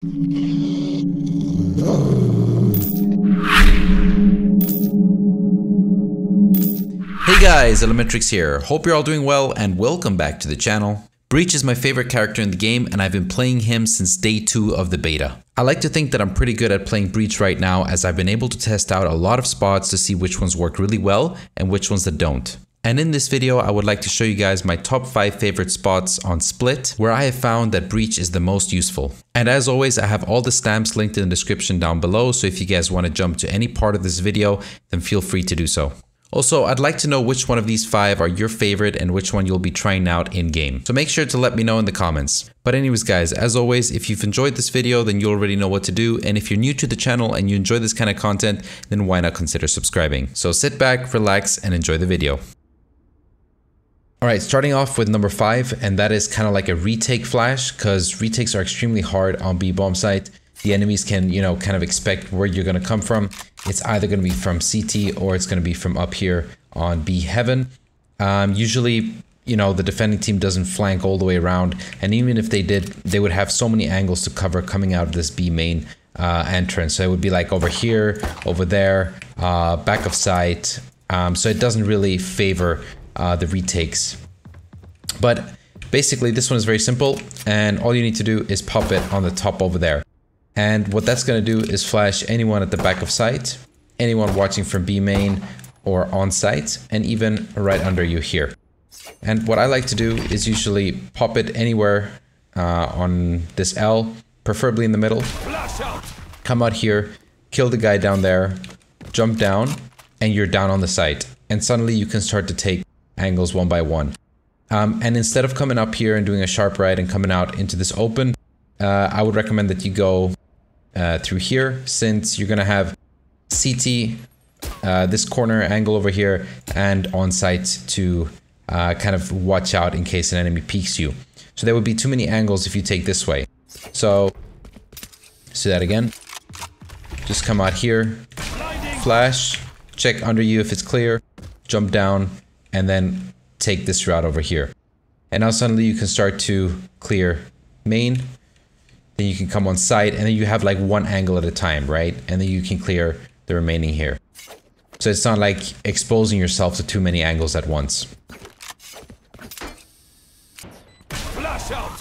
Hey guys, LMNTRIX here. Hope you're all doing well and welcome back to the channel. Breach is my favorite character in the game and I've been playing him since day 2 of the beta. I like to think that I'm pretty good at playing Breach right now, as I've been able to test out a lot of spots to see which ones work really well and which ones that don't. And in this video, I would like to show you guys my top 5 favorite spots on Split, where I have found that Breach is the most useful. And as always, I have all the stamps linked in the description down below, so if you guys want to jump to any part of this video, then feel free to do so. Also, I'd like to know which one of these 5 are your favorite and which one you'll be trying out in game. So make sure to let me know in the comments. But anyways guys, as always, if you've enjoyed this video, then you already know what to do. And if you're new to the channel and you enjoy this kind of content, then why not consider subscribing? So sit back, relax, and enjoy the video. Alright, starting off with number 5, and that is kind of like a retake flash, because retakes are extremely hard on Bombsite. The enemies can, kind of expect where you're going to come from. It's either going to be from CT or it's going to be from up here on B Heaven. Usually, the defending team doesn't flank all the way around. And even if they did, they would have so many angles to cover coming out of this B main entrance. So it would be like over here, over there, back of sight. So it doesn't really favor the retakes. But basically, this one is very simple. And all you need to do is pop it on the top over there. And what that's going to do is flash anyone at the back of sight, anyone watching from B main or on site, and even right under you here. And what I like to do is usually pop it anywhere on this L, preferably in the middle. Come out here, kill the guy down there, jump down, and you're down on the site. And suddenly you can start to take angles one by one. And instead of coming up here and doing a sharp right and coming out into this open, I would recommend that you go through here, since you're going to have CT, this corner angle over here, and on site to kind of watch out in case an enemy peeks you. So there would be too many angles if you take this way. So, see that again. Just come out here, flash, check under you if it's clear, jump down, and then take this route over here. And now suddenly you can start to clear main. Then you can come on site, and then you have like one angle at a time, right? And then you can clear the remaining here. So it's not like exposing yourself to too many angles at once. Flash out.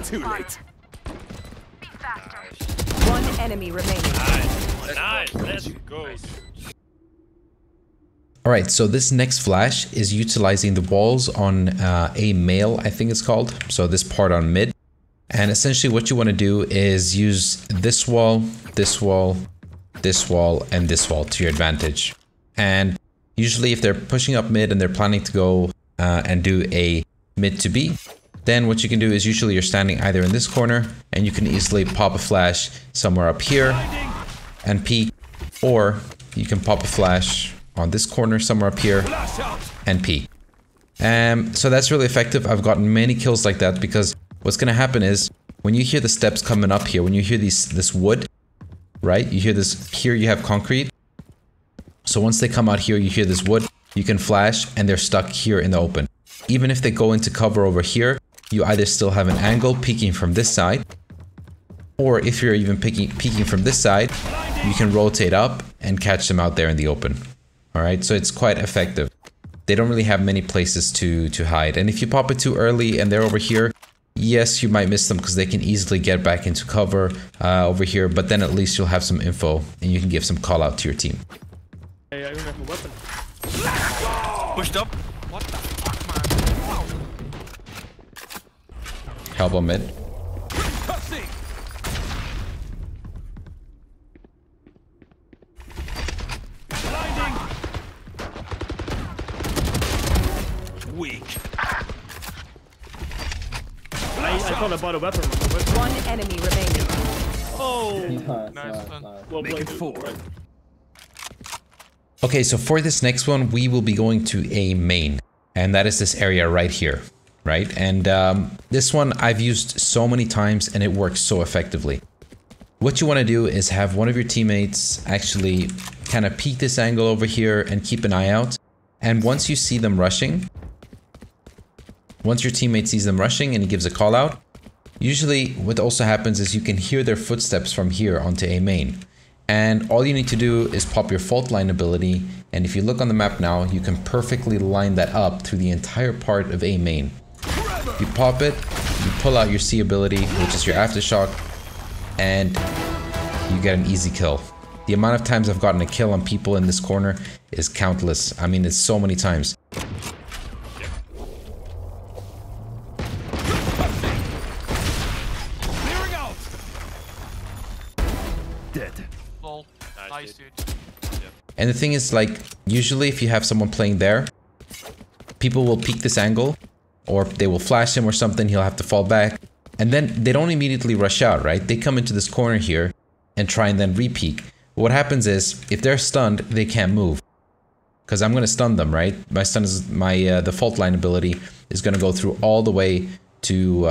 Too late. One enemy remaining. Nice. Let's go. Alright, so this next flash is utilizing the walls on a male, I think it's called. So this part on mid. And essentially what you want to do is use this wall, this wall, this wall, and this wall to your advantage. And usually if they're pushing up mid and they're planning to go and do a mid to B, then what you can do is usually you're standing either in this corner and you can easily pop a flash somewhere up here and peek, or you can pop a flash on this corner somewhere up here and peek. So that's really effective. I've gotten many kills like that, because what's going to happen is when you hear the steps coming up here, when you hear this wood, right? You hear this, here you have concrete. So once they come out here, you hear this wood, you can flash and they're stuck here in the open. Even if they go into cover over here, you either still have an angle peeking from this side, or if you're even peeking from this side, you can rotate up and catch them out there in the open. All right, so it's quite effective. They don't really have many places to hide. And if you pop it too early and they're over here, yes, you might miss them because they can easily get back into cover over here, but then at least you'll have some info and you can give some call out to your team. Hey, I don't have a weapon. Pushed up. What the fuck, man? Help on mid. Weak. I thought I bought a weapon. One enemy remaining. Oh! Nice. Well, Make it 4. Okay, so for this next one, we will be going to a main, and that is this area right here, right? And this one I've used so many times and it works so effectively. What you want to do is have one of your teammates actually kind of peek this angle over here and keep an eye out. And once you see them rushing, once your teammate sees them rushing and he gives a call out, Usually what also happens is you can hear their footsteps from here onto A main. And all you need to do is pop your fault line ability, and if you look on the map now, you can perfectly line that up through the entire part of A main. You pop it, you pull out your C ability, which is your aftershock, and you get an easy kill. The amount of times I've gotten a kill on people in this corner is countless. I mean, it's so many times. Clearing out. Dead. Lol. Nice, dude. And the thing is, like, usually if you have someone playing there, people will peek this angle, or they will flash him or something, he'll have to fall back. And then they don't immediately rush out, right? They come into this corner here and try and then re-peek. What happens is, if they're stunned, they can't move. Because I'm gonna stun them, right? My stun is the fault line ability is gonna go through all the way to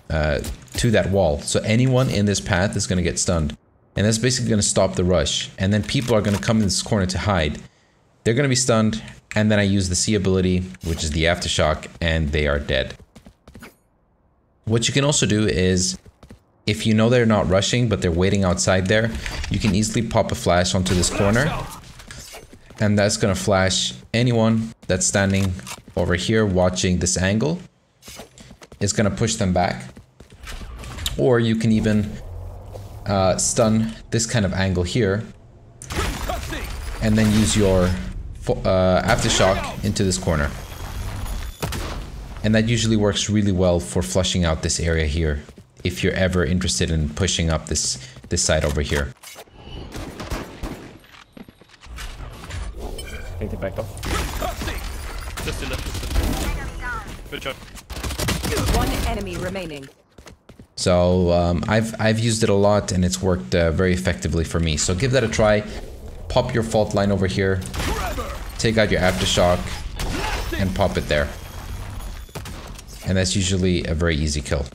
that wall. So anyone in this path is gonna get stunned. And that's basically gonna stop the rush. And then people are gonna come in this corner to hide. They're gonna be stunned, and then I use the C ability, which is the aftershock, and they are dead. What you can also do is, if you know they're not rushing, but they're waiting outside there, you can easily pop a flash onto this corner. And that's gonna flash anyone that's standing over here watching this angle. It's gonna push them back. Or you can even stun this kind of angle here. And then use your aftershock into this corner. And that usually works really well for flushing out this area here, if you're ever interested in pushing up this side over here. I think they backed off. Just in it. Good job. One enemy remaining. So I've used it a lot, and it's worked very effectively for me. So give that a try. Pop your fault line over here. Take out your aftershock and pop it there. And that's usually a very easy kill.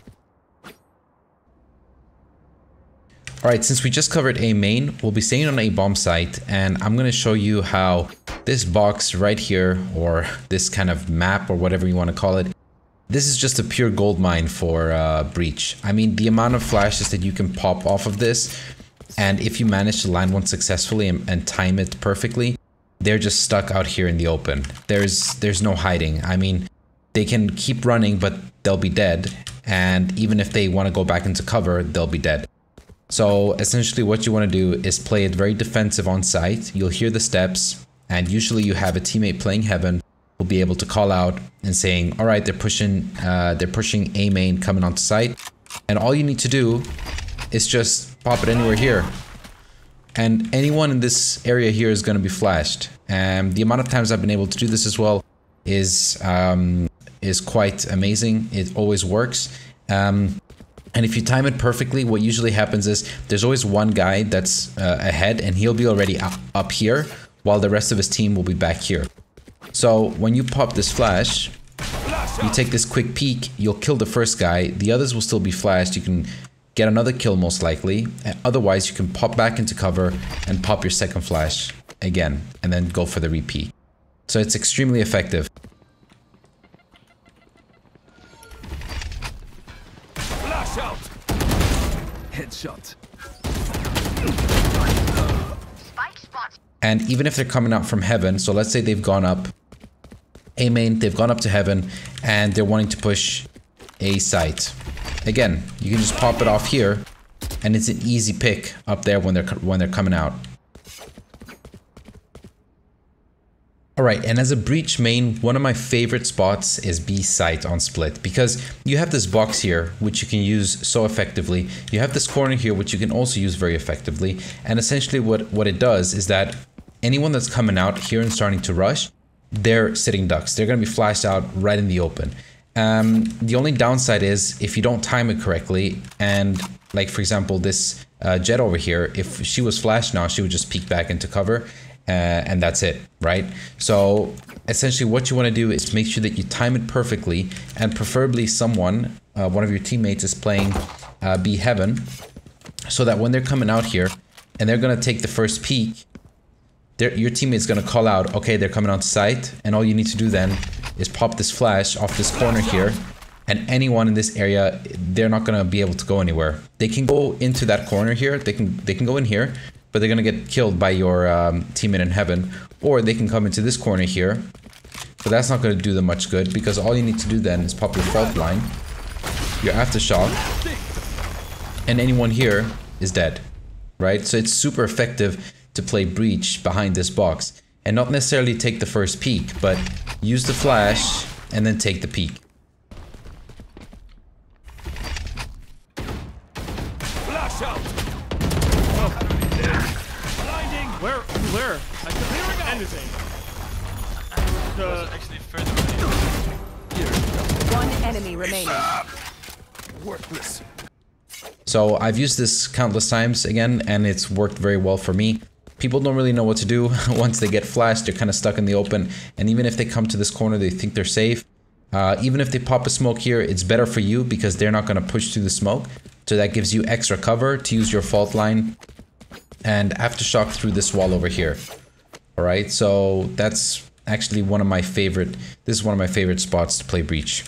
Alright, since we just covered A main, we'll be staying on A bomb site, and I'm going to show you how this box right here, or this kind of map, or whatever you want to call it, this is just a pure gold mine for Breach. I mean, the amount of flashes that you can pop off of this, and if you manage to land one successfully and time it perfectly, they're just stuck out here in the open. There's no hiding. I mean, they can keep running, but they'll be dead, and even if they want to go back into cover, they'll be dead. So essentially what you want to do is play it very defensive on site. You'll hear the steps, and usually you have a teammate playing heaven who'll be able to call out and saying, all right, they're pushing A main coming onto site. And all you need to do is just pop it anywhere here. And anyone in this area here is going to be flashed. And the amount of times I've been able to do this as well is quite amazing. It always works. And if you time it perfectly, what usually happens is there's always one guy that's ahead, and he'll be already up here, while the rest of his team will be back here. So when you pop this flash, you take this quick peek, you'll kill the first guy, the others will still be flashed, you can get another kill most likely, otherwise you can pop back into cover and pop your second flash again, and then go for the repeat. So it's extremely effective. Flash out. Headshot. And even if they're coming out from heaven, so let's say they've gone up A main, they've gone up to heaven, and they're wanting to push A site. Again, you can just pop it off here, and it's an easy pick up there when they're coming out. Alright, and as a breach main, one of my favorite spots is B site on split, because you have this box here, which you can use so effectively. You have this corner here, which you can also use very effectively. And essentially what it does is that anyone that's coming out here and starting to rush, they're sitting ducks. They're going to be flashed out right in the open. The only downside is if you don't time it correctly, and like for example this Jet over here, if she was flashed now, she would just peek back into cover. And that's it, right? So essentially what you want to do is make sure that you time it perfectly, and preferably someone, one of your teammates is playing B heaven, so that when they're coming out here and they're going to take the first peek, your teammate's going to call out, okay, they're coming on site, and all you need to do then is pop this flash off this corner here and anyone in this area, they're not gonna be able to go anywhere. They can go into that corner here. They can go in here, but they're gonna get killed by your teammate in heaven, or they can come into this corner here. But that's not gonna do them much good because all you need to do then is pop your fault line, your aftershock, and anyone here is dead, right? So it's super effective to play breach behind this box and not necessarily take the first peek, but use the flash and then take the peek. Flash out. Blinding. Where? I couldn't hear anything. Actually further away. One enemy remaining. Worthless. So I've used this countless times again, and it's worked very well for me. People don't really know what to do. Once they get flashed, they're kind of stuck in the open, and even if they come to this corner, they think they're safe. Even if they pop a smoke here, it's better for you because they're not going to push through the smoke. So that gives you extra cover to use your fault line and aftershock through this wall over here. Alright, so that's actually one of my favorite, this is one of my favorite spots to play breach.